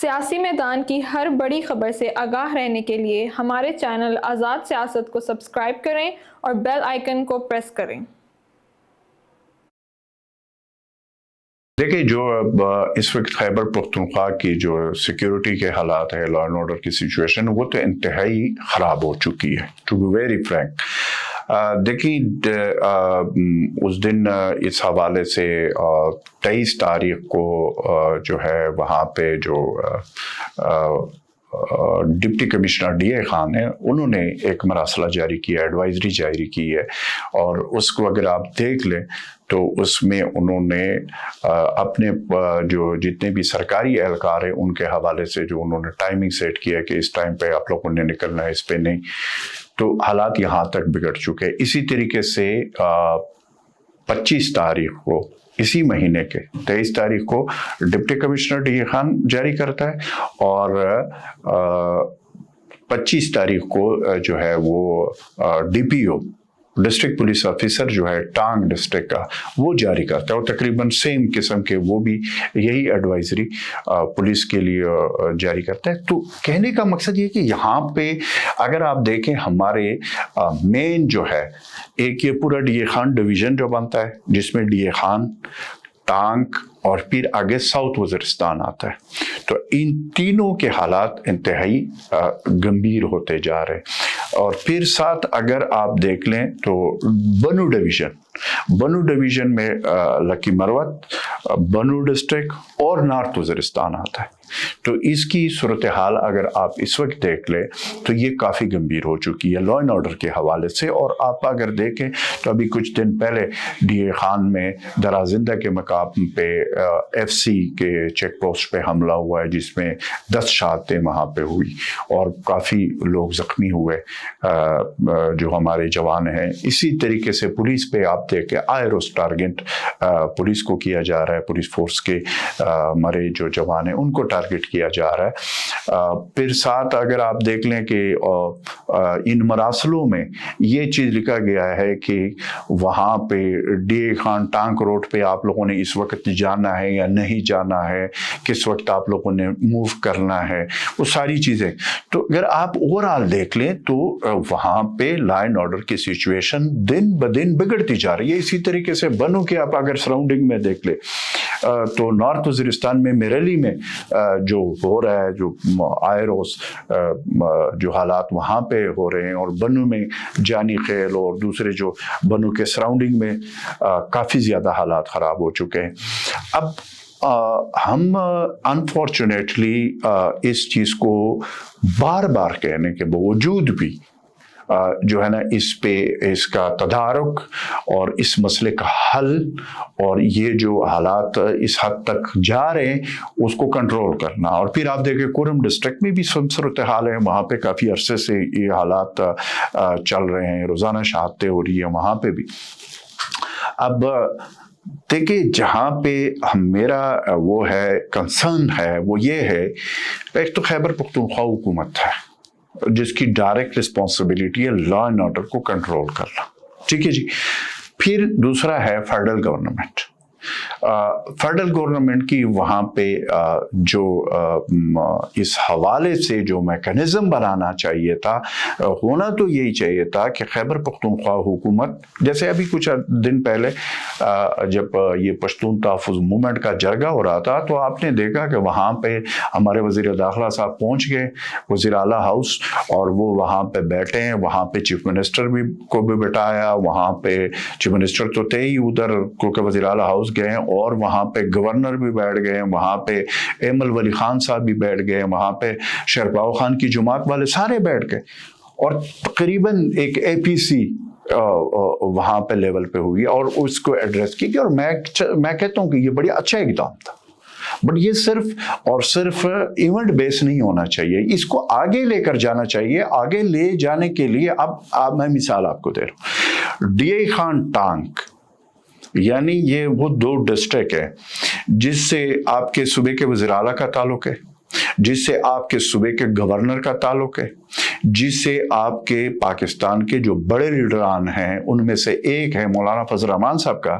سیاسی میدان کی ہر بڑی خبر سے آگاہ رہنے کے لیے ہمارے چینل آزاد سیاست کو سبسکرائب کریں اور بیل آئیکن کو پریس کریں۔ دیکھیں، جو اس وقت خیبر پختونخوا کی جو سیکیورٹی کے حالات ہے، لا اینڈ آرڈر کی سچویشن، وہ تو انتہائی خراب ہو چکی ہے، ٹو بی ویری فرینک۔ دیکھیں، اس دن اس حوالے سے 23 تاریخ کو جو ہے وہاں پہ جو deputy commissioner D A Khan ہیں، انہوں نے ایک مراسلہ جاری کیا، ایڈوائزری جاری کی ہے، اور اس کو اگر آپ دیکھ لیں تو اس میں انہوں نے اپنے جو جتنے بھی سرکاری اہلکار ہیں ان کے حوالے سے جو انہوں نے ٹائمنگ سیٹ کیا کہ اس ٹائم پہ آپ لوگوں نے نکلنا ہے، اس پہ نہیں، تو حالات یہاں تک بگڑ چکے۔ اسی طریقے سے 25 تاریخ کو اسی مہینے کے 23 تاریخ کو deputy commissioner D A Khan جاری کرتا ہے، اور 25 تاریخ کو جو ہے وہ ڈی پی او ڈسٹرکٹ پولیس آفیسر جو ہے ٹانگ ڈسٹرکٹ کا، وہ جاری کرتا ہے، اور تقریباً سیم قسم کے وہ بھی یہی ایڈوائزری پولیس کے لیے جاری کرتا ہے۔ تو کہنے کا مقصد یہ کہ یہاں پہ اگر آپ دیکھیں ہمارے مین جو ہے ایک یہ پورا ڈی اے خان ڈویژن جو بنتا ہے، جس میں ڈی اے خان، ٹانک اور پھر آگے ساؤتھ وزیرستان آتا ہے، تو ان تینوں کے حالات انتہائی گمبھیر ہوتے جا رہے ہیں۔ اور پھر ساتھ اگر آپ دیکھ لیں تو بنو ڈویژن میں لکی مروت، بنو ڈسٹرکٹ اور نارتھ وزیرستان آتا ہے، تو اس کی صورتحال اگر آپ اس وقت دیکھ لیں تو یہ کافی گمبھیر ہو چکی ہے لا اینڈ آرڈر کے حوالے سے۔ اور آپ اگر دیکھیں تو ابھی کچھ دن پہلے ڈی اے خان میں درازندہ کے مقام پہ ایف سی کے چیک پوسٹ پہ حملہ ہوا ہے، جس میں 10 شہادتیں وہاں پہ ہوئی اور کافی لوگ زخمی ہوئے جو ہمارے جوان ہیں۔ اسی طریقے سے پولیس پہ آپ دیکھیں آئروس ٹارگٹ پولیس کو کیا جا رہا ہے، پولیس فورس کے مرے جو جوان ہیں ان کو ٹارگٹ کیا جا رہا ہے۔ پھر ساتھ اگر آپ دیکھ لیں کہ ان مراسلوں میں یہ چیز لکھا گیا ہے کہ وہاں پہ D A Khan Tank road پہ آپ لوگوں نے اس وقت جانا ہے یا نہیں جانا ہے، کس وقت آپ لوگوں نے موو کرنا ہے، وہ ساری چیزیں۔ تو اگر آپ اوورآل دیکھ لیں تو وہاں پہ لا اینڈ آرڈر کی سچویشن دن بدن بگڑتی جا رہی ہے۔ اسی طریقے سے بنو کے آپ اگر سراؤنڈنگ میں دیکھ لیں تو نارتھ وزیرستان میں میریلی میں جو ہو رہا ہے، جو آئروس جو حالات وہاں پہ ہو رہے ہیں، اور بنو میں جانی خیل اور دوسرے جو بنو کے سراؤنڈنگ میں کافی زیادہ حالات خراب ہو چکے ہیں۔ اب ہم انفارچونیٹلی اس چیز کو بار بار کہنے کے باوجود بھی جو ہے نا اس کا تدارک اور اس مسئلے کا حل اور یہ جو حالات اس حد تک جا رہے ہیں اس کو کنٹرول کرنا۔ اور پھر آپ دیکھیں کورم ڈسٹرکٹ میں بھی صورتحال ہے، وہاں پہ کافی عرصے سے یہ حالات چل رہے ہیں، روزانہ شہادتیں ہو رہی ہیں وہاں پہ بھی۔ اب دیکھیں جہاں پہ میرا وہ ہے کنسرن ہے وہ یہ ہے، ایک تو خیبر پختونخوا حکومت ہے جس کی ڈائریکٹ رسپانسبلٹی ہے لا اینڈ آرڈر کو کنٹرول کرنا، ٹھیک ہے جی۔ پھر دوسرا ہے فیڈرل گورنمنٹ۔ فیڈرل گورنمنٹ کی وہاں پہ جو اس حوالے سے جو میکانزم بنانا چاہیے تھا، ہونا تو یہی چاہیے تھا کہ خیبر پختونخوا حکومت، جیسے ابھی کچھ دن پہلے جب یہ پشتون تحفظ موومنٹ کا جرگہ ہو رہا تھا تو آپ نے دیکھا کہ وہاں پہ ہمارے وزیر داخلہ صاحب پہنچ گئے، وزیر اعلیٰ ہاؤس، اور وہ وہاں پہ بیٹھے ہیں، وہاں پہ چیف منسٹر کو بھی بٹھایا، وہاں پہ چیف منسٹر تو تھے ہی ادھر کیونکہ وزیر اعلیٰ ہاؤس گئے، اور وہاں پہ گورنر بھی بیٹھ گئے، وہاں پہ ایمل ولی خان صاحب بھی بیٹھ گئے، وہاں پہ شیرپاؤ خان کی جماعت والے سارے بیٹھ گئے، اور تقریباً ایک اے پی سی وہاں پہ لیول پہ ہوئی اور اس کو ایڈریس کی، اور میں کہتا ہوں کہ یہ بڑی اچھا اقدام تھا، بٹ یہ صرف اور صرف ایونٹ بیس نہیں ہونا چاہیے، اس کو آگے لے کر جانا چاہیے۔ آگے لے جانے کے لیے اب میں مثال آپ کو دے رہا ہوں، ڈی اے خان ٹانک، یعنی یہ وہ 2 ڈسٹرکٹ ہے جس سے آپ کے صوبے کے وزیر اعلیٰ کا تعلق ہے، جس سے آپ کے صوبے کے گورنر کا تعلق ہے، جس سے آپ کے پاکستان کے جو بڑے لیڈران ہیں ان میں سے ایک ہے مولانا فضل الرحمان صاحب کا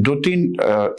2-3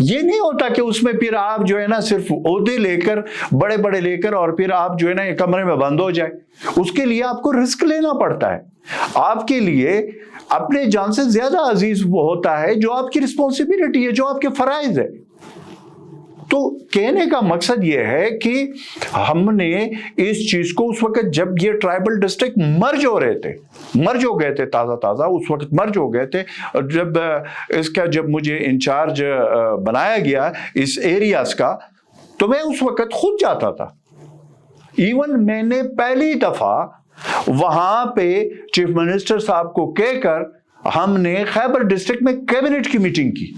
یہ نہیں ہوتا کہ اس میں پھر آپ جو ہے نا صرف عہدے لے کر بڑے بڑے لے کر اور پھر آپ جو ہے نا ایک کمرے میں بند ہو جائے. اس کے لیے آپ کو رسک لینا پڑتا ہے. آپ کے لیے اپنے جان سے زیادہ عزیز وہ ہوتا ہے جو آپ کی رسپانسبلٹی ہے, جو آپ کے فرائض ہے. تو کہنے کا مقصد یہ ہے کہ ہم نے اس چیز کو اس وقت جب یہ ٹرائبل ڈسٹرکٹ مرج ہو گئے تھے تازہ اس وقت مرج ہو گئے تھے, جب اس کا جب مجھے انچارج بنایا گیا اس ایریاز کا, تو میں اس وقت خود جاتا تھا. ایون میں نے پہلی دفعہ وہاں پہ چیف منسٹر صاحب کو کہہ کر ہم نے خیبر ڈسٹرکٹ میں کیبنٹ کی میٹنگ کی.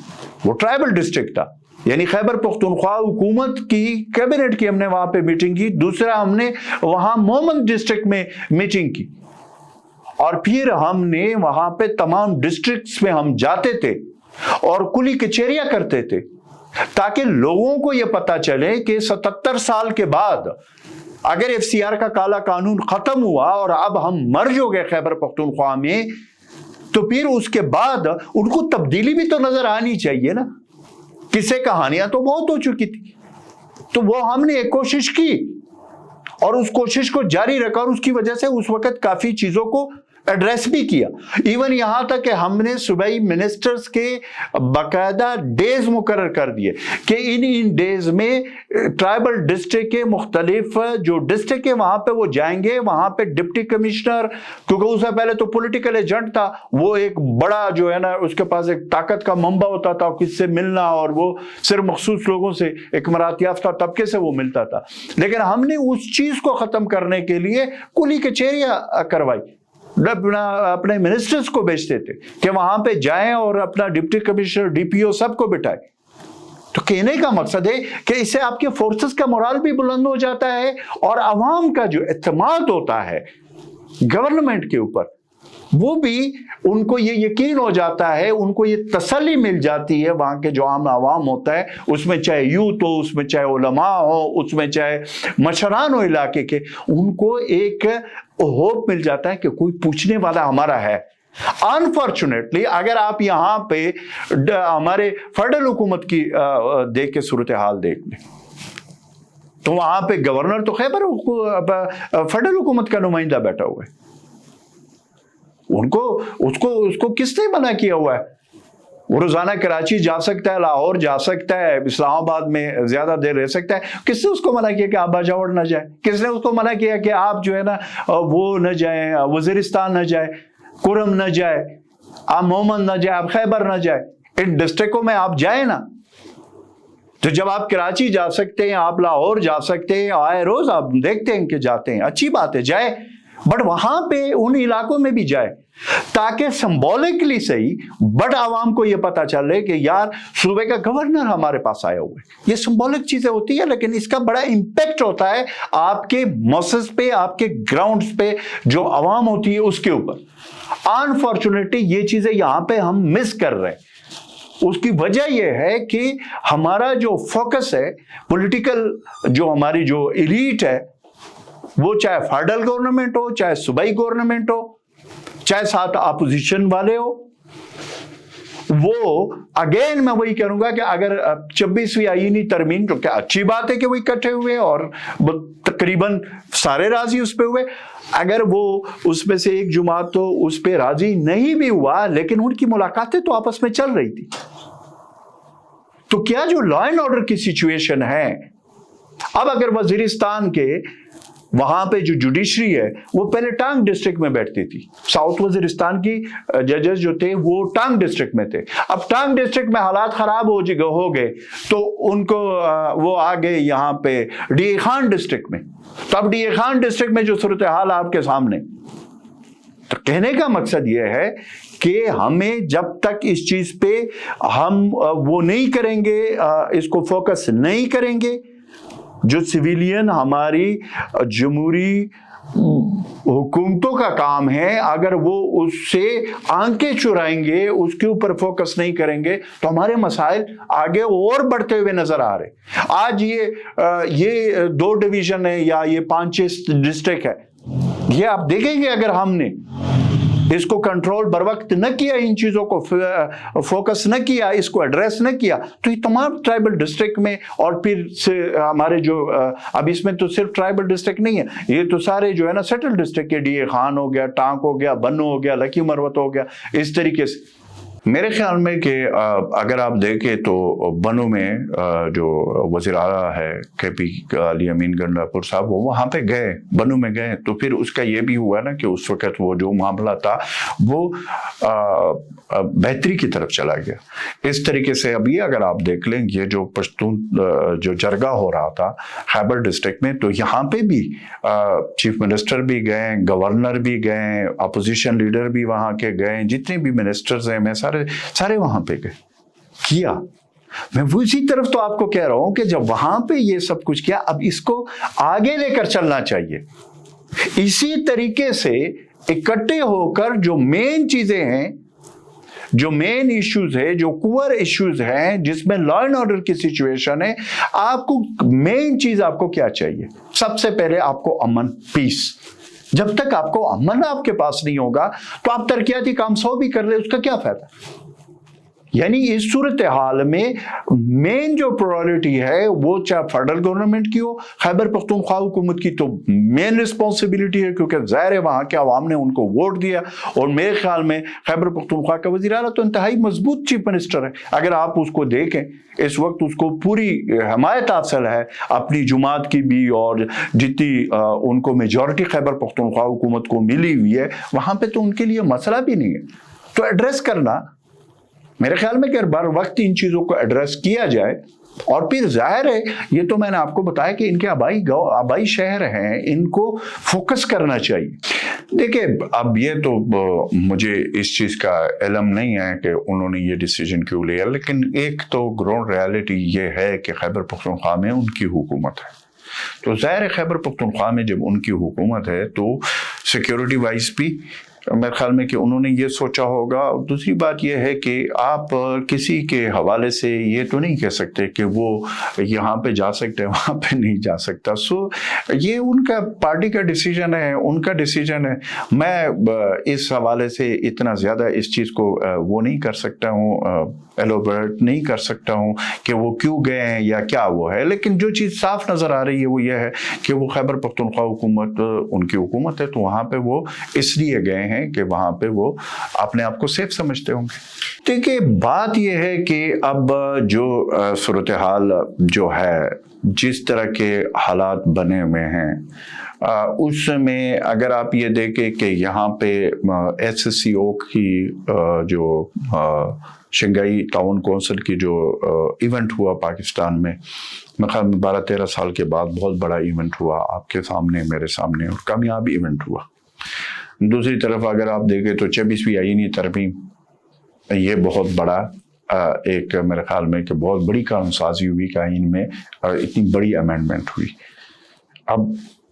وہ ٹرائبل ڈسٹرکٹ تھا, یعنی خیبر پختونخوا حکومت کی کیبنٹ کی ہم نے وہاں پہ میٹنگ کی. دوسرا ہم نے وہاں مومن ڈسٹرکٹ میں میٹنگ کی, اور پھر ہم نے وہاں پہ تمام ڈسٹرکٹس میں ہم جاتے تھے اور کلی کچہریاں کرتے تھے, تاکہ لوگوں کو یہ پتا چلے کہ 77 سال کے بعد اگر ایف سی آر کا کالا قانون ختم ہوا اور اب ہم مرج ہو گئے خیبر پختونخوا میں, تو پھر اس کے بعد ان کو تبدیلی بھی تو نظر آنی چاہیے نا. قصے کہانیاں تو بہت ہو چکی تھی, تو وہ ہم نے ایک کوشش کی اور اس کوشش کو جاری رکھا, اور اس کی وجہ سے اس وقت کافی چیزوں کو ایڈریس بھی کیا. ایون یہاں تک کہ ہم نے صوبائی منسٹرز کے باقاعدہ ڈیز مقرر کر دیے کہ ان ڈیز میں ٹرائبل ڈسٹرکٹ کے مختلف جو ڈسٹرکٹ ہے وہاں پہ وہ جائیں گے. وہاں پہ ڈپٹی کمشنر, کیونکہ اس سے پہلے تو پولیٹیکل ایجنٹ تھا, وہ ایک بڑا جو ہے نا اس کے پاس ایک طاقت کا منبع ہوتا تھا, کس سے ملنا, اور وہ صرف مخصوص لوگوں سے, ایک مرات یافتہ طبقے سے وہ ملتا تھا. لیکن ہم نے اس چیز کو ختم کرنے کے لیے کلی کچہریاں کروائی, اپنے منسٹرز کو بھیجتے تھے کہ وہاں پہ جائیں اور اپنا ڈپٹی کمشنر, ڈی پی او سب کو بٹھائے. تو کہنے کا مقصد ہے کہ اس سے آپ کے فورسز کا مورال بھی بلند ہو جاتا ہے, اور عوام کا جو اعتماد ہوتا ہے گورنمنٹ کے اوپر, وہ بھی ان کو یہ یقین ہو جاتا ہے, ان کو یہ تسلی مل جاتی ہے. وہاں کے جو عام عوام ہوتا ہے, اس میں چاہے یوتھ ہو, اس میں چاہے علماء ہو, اس میں چاہے مشران ہو علاقے کے, ان کو ایک ہوپ مل جاتا ہے کہ کوئی پوچھنے والا ہمارا ہے. انفارچونیٹلی اگر آپ یہاں پہ ہمارے فیڈرل حکومت کی دیکھ کے صورتحال دیکھ لیں, تو وہاں پہ گورنر تو خیبر فیڈرل حکومت کا نمائندہ بیٹھا ہوا ہے. اس کو کس نے منع کیا ہوا ہے؟ وہ روزانہ کراچی جا سکتا ہے, لاہور جا سکتا ہے, اسلام آباد میں زیادہ دیر رہ سکتا ہے. کس نے اس کو منع کیا کہ آپ باجوڑ نہ جائیں؟ کس نے اس کو منع کیا کہ آپ جو ہے نا وہ نہ جائیں, وزیرستان نہ جائیں, کرم نہ جائے, آپ مومن نہ جائیں, آپ خیبر نہ جائیں؟ ان ڈسٹرکٹوں میں آپ جائیں نا. تو جب آپ کراچی جا سکتے ہیں, آپ لاہور جا سکتے ہیں, آئے روز آپ دیکھتے ہیں کہ جاتے ہیں, اچھی بات ہے جائے, بٹ وہاں پہ ان علاقوں میں بھی جائے, تاکہ سمبولکلی صحیح بڑا عوام کو یہ پتا چلے کہ یار صوبے کا گورنر ہمارے پاس آیا ہوا ہے. یہ سمبولک چیزیں ہوتی ہے, لیکن اس کا بڑا امپیکٹ ہوتا ہے آپ کے موسس پہ, آپ کے گراؤنڈز پہ, جو عوام ہوتی ہے اس کے اوپر. انفارچونیٹلی یہ چیزیں یہاں پہ ہم مس کر رہے ہیں. اس کی وجہ یہ ہے کہ ہمارا جو فوکس ہے پولیٹیکل, جو ہماری جو ایلیٹ ہے, وہ چاہے فیڈرل گورنمنٹ ہو, چاہے صوبائی گورنمنٹ ہو, چاہے ساتھ اپوزیشن والے ہو, وہ اگین میں وہی کروں گا کہ اگر 26ویں آئینی ترمیم, جو کہ اچھی بات ہے کہ وہ اکٹھے ہوئے اور تقریباً سارے راضی اس پہ ہوئے, اگر وہ اس میں سے ایک جماعت تو اس پہ راضی نہیں بھی ہوا, لیکن ان کی ملاقاتیں تو آپس میں چل رہی تھی. تو کیا جو لا اینڈ آرڈر کی سچویشن ہے, اب اگر وزیرستان کے وہاں پہ جو جوڈیشری ہے وہ پہلے ٹانگ ڈسٹرکٹ میں بیٹھتی تھی, ساؤتھ وزیرستان کی ججز جو تھے وہ ٹانگ ڈسٹرکٹ میں تھے. اب ٹانگ ڈسٹرکٹ میں حالات خراب ہو گئے تو ان کو وہ آ گئے یہاں پہ ڈی اے خان ڈسٹرکٹ میں. تو اب ڈی اے خان ڈسٹرکٹ میں جو صورتحال آپ کے سامنے. تو کہنے کا مقصد یہ ہے کہ ہمیں جب تک اس چیز پہ ہم وہ نہیں کریں گے, اس کو فوکس نہیں کریں گے, جو سویلین ہماری جمہوری حکومتوں کا کام ہے, اگر وہ اس سے آنکھیں چرائیں گے, اس کے اوپر فوکس نہیں کریں گے, تو ہمارے مسائل آگے اور بڑھتے ہوئے نظر آ رہے. آج یہ 2 ڈویژن ہے یا یہ 5-6 ڈسٹرکٹ ہے, یہ آپ دیکھیں گے اگر ہم نے اس کو کنٹرول بر وقت نہ کیا، ان چیزوں کو فوکس نہ کیا، اس کو ایڈریس نہ کیا، تو یہ تمام ٹرائبل ڈسٹرکٹ میں، اور پھر ہمارے جو اب اس میں تو صرف ٹرائبل ڈسٹرکٹ نہیں ہے، یہ تو سارے جو ہے نا سیٹل ڈسٹرکٹ کے ڈی اے خان ہو گیا، ٹانک ہو گیا، بنو ہو گیا، لکی مروت ہو گیا، اس طریقے سے میرے خیال میں کہ اگر آپ دیکھیں تو بنو میں جو وزیر اعلیٰ ہے کے پی علی امین گنڈاپور صاحب، وہ وہاں پہ گئے، بنو میں گئے، تو پھر اس کا یہ بھی ہوا نا کہ اس وقت وہ جو معاملہ تھا وہ بہتری کی طرف چلا گیا۔ اس طریقے سے ابھی اگر آپ دیکھ لیں یہ جو پشتون جو جرگہ ہو رہا تھا خیبر ڈسٹرکٹ میں، تو یہاں پہ بھی چیف منسٹر بھی گئے، گورنر بھی گئے، اپوزیشن لیڈر بھی وہاں کے گئے، جتنے بھی منسٹرز ہیں میں سارے وہاں پہ گئے کیا۔ میں اسی طرف تو آپ کو کہہ رہا ہوں کہ جب وہاں پہ یہ سب کچھ کیا، اب اس کو آگے لے کر چلنا چاہیے۔ اسی طریقے سے اکٹھے ہو کر جو مین چیزیں ہیں، جو مین ایشوز ہے، جو کور ایشوز ہیں، جس میں لا اینڈ آرڈر کی سچویشن ہے، آپ کو مین چیز آپ کو کیا چاہیے؟ سب سے پہلے آپ کو امن، پیس۔ جب تک آپ کو امن آپ کے پاس نہیں ہوگا تو آپ ترقیاتی کام 100 بھی کر لیں، اس کا کیا فائدہ؟ یعنی اس صورتحال میں مین جو پرائورٹی ہے وہ چاہے فیڈرل گورنمنٹ کی ہو، خیبر پختونخوا حکومت کی تو مین رسپانسبلٹی ہے، کیونکہ ظاہر ہے وہاں کے عوام نے ان کو ووٹ دیا، اور میرے خیال میں خیبر پختونخوا کا وزیر اعلیٰ تو انتہائی مضبوط چیف منسٹر ہے۔ اگر آپ اس کو دیکھیں اس وقت اس کو پوری حمایت حاصل ہے اپنی جماعت کی بھی، اور جتنی ان کو میجورٹی خیبر پختونخوا حکومت کو ملی ہوئی ہے، وہاں پہ تو ان کے لیے مسئلہ بھی نہیں ہے۔ تو ایڈریس کرنا میرے خیال میں کہ بر وقت ان چیزوں کو ایڈریس کیا جائے، اور پھر ظاہر ہے یہ تو میں نے آپ کو بتایا کہ ان کے آبائی شہر ہیں، ان کو فوکس کرنا چاہیے۔ دیکھیں اب یہ تو مجھے اس چیز کا علم نہیں ہے کہ انہوں نے یہ ڈیسیجن کیوں لیا، لیکن ایک تو گراؤنڈ ریالٹی یہ ہے کہ خیبر پختونخوا میں ان کی حکومت ہے، تو ظاہر ہے خیبر پختونخوا میں جب ان کی حکومت ہے تو سیکیورٹی وائز بھی میرے خیال میں کہ انہوں نے یہ سوچا ہوگا۔ دوسری بات یہ ہے کہ آپ کسی کے حوالے سے یہ تو نہیں کہہ سکتے کہ وہ یہاں پہ جا سکتے ہیں وہاں پہ نہیں جا سکتا، سو یہ ان کا پارٹی کا ڈیسیجن ہے، ان کا ڈیسیجن ہے۔ میں اس حوالے سے اتنا زیادہ اس چیز کو وہ نہیں کر سکتا ہوں، ایلوبریٹ نہیں کر سکتا ہوں کہ وہ کیوں گئے ہیں یا کیا وہ ہے، لیکن جو چیز صاف نظر آ رہی ہے وہ یہ ہے کہ وہ خیبر پختونخوا حکومت ان کی حکومت ہے، تو وہاں پہ وہ اس لیے گئے ہیں کہ وہاں پہ وہ اپنے آپ کو سیف سمجھتے ہوں گے۔ دیکھیے بات یہ ہے کہ اب جو صورتحال جو ہے، جس طرح کے حالات بنے ہوئے ہیں، اس میں اگر آپ یہ دیکھیں کہ یہاں پہ ایس ایس سی او کی جو شنگھائی تعاون کونسل کی جو ایونٹ ہوا پاکستان میں، خیال میں 12-13 سال کے بعد بہت بڑا ایونٹ ہوا آپ کے سامنے، میرے سامنے، اور کامیاب ایونٹ ہوا۔ دوسری طرف اگر آپ دیکھیں تو 26ویں آئینی ترمیم، یہ بہت بڑا ایک میرے خیال میں کہ بہت بڑی قانون سازی ہوئی کہ آئین میں اتنی بڑی امینڈمنٹ ہوئی۔ اب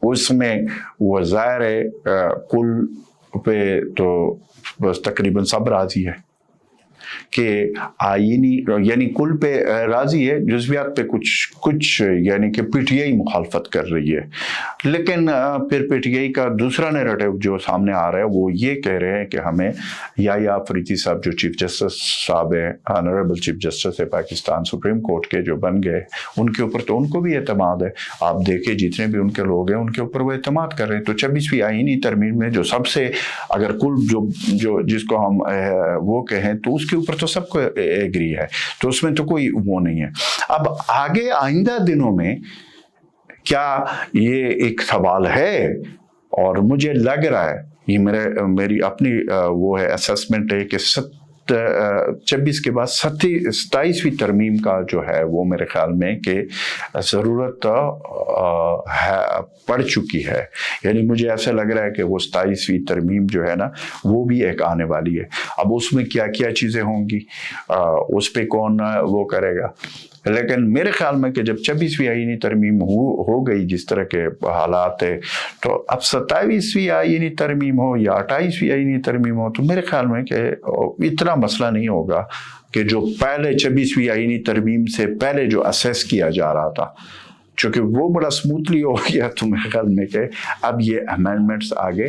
اس میں وہ ظاہر ہے کل پہ تو بس تقریباً سب راضی ہے کہ آئینی یعنی کل پہ راضی ہے، جزویات پہ کچھ یعنی کہ پی ٹی آئی مخالفت کر رہی ہے، لیکن پھر پی ٹی آئی کا دوسرا نیریٹو جو سامنے آ رہا ہے وہ یہ کہہ رہے ہیں کہ ہمیں یا فریدی صاحب جو چیف جسٹس صاحب ہیں، آنریبل چیف جسٹس ہے پاکستان سپریم کورٹ کے جو بن گئے، ان کے اوپر تو ان کو بھی اعتماد ہے۔ آپ دیکھیں جتنے بھی ان کے لوگ ہیں ان کے اوپر وہ اعتماد کر رہے ہیں۔ تو 26ویں آئینی ترمیم میں جو سب سے اگر کل جو جس کو ہم وہ کہیں تو اس کے اوپر تو سب کو ایگری ہے، تو اس میں تو کوئی وہ نہیں ہے۔ اب آگے آئندہ دنوں میں کیا یہ ایک سوال ہے، اور مجھے لگ رہا ہے یہ میری اپنی وہ ہے اسسمنٹ ہے کہ 26 کے بعد 27ویں ترمیم کا جو ہے وہ میرے خیال میں کہ ضرورت پڑ چکی ہے، یعنی مجھے ایسا لگ رہا ہے کہ وہ 27ویں ترمیم جو ہے نا وہ بھی ایک آنے والی ہے۔ اب اس میں کیا کیا چیزیں ہوں گی اس پہ کون وہ کرے گا، لیکن میرے خیال میں کہ جب 26ویں آئینی ترمیم ہو گئی جس طرح کے حالات ہے، تو اب 27ویں آئینی ترمیم ہو یا 28ویں آئینی ترمیم ہو، تو میرے خیال میں کہ اتنا مسئلہ نہیں ہوگا کہ جو پہلے 26ویں آئینی ترمیم سے پہلے جو اسیس کیا جا رہا تھا، چونکہ وہ بڑا سموتھلی ہو گیا، تو میرے خیال میں کہ اب یہ امینڈمنٹس آگے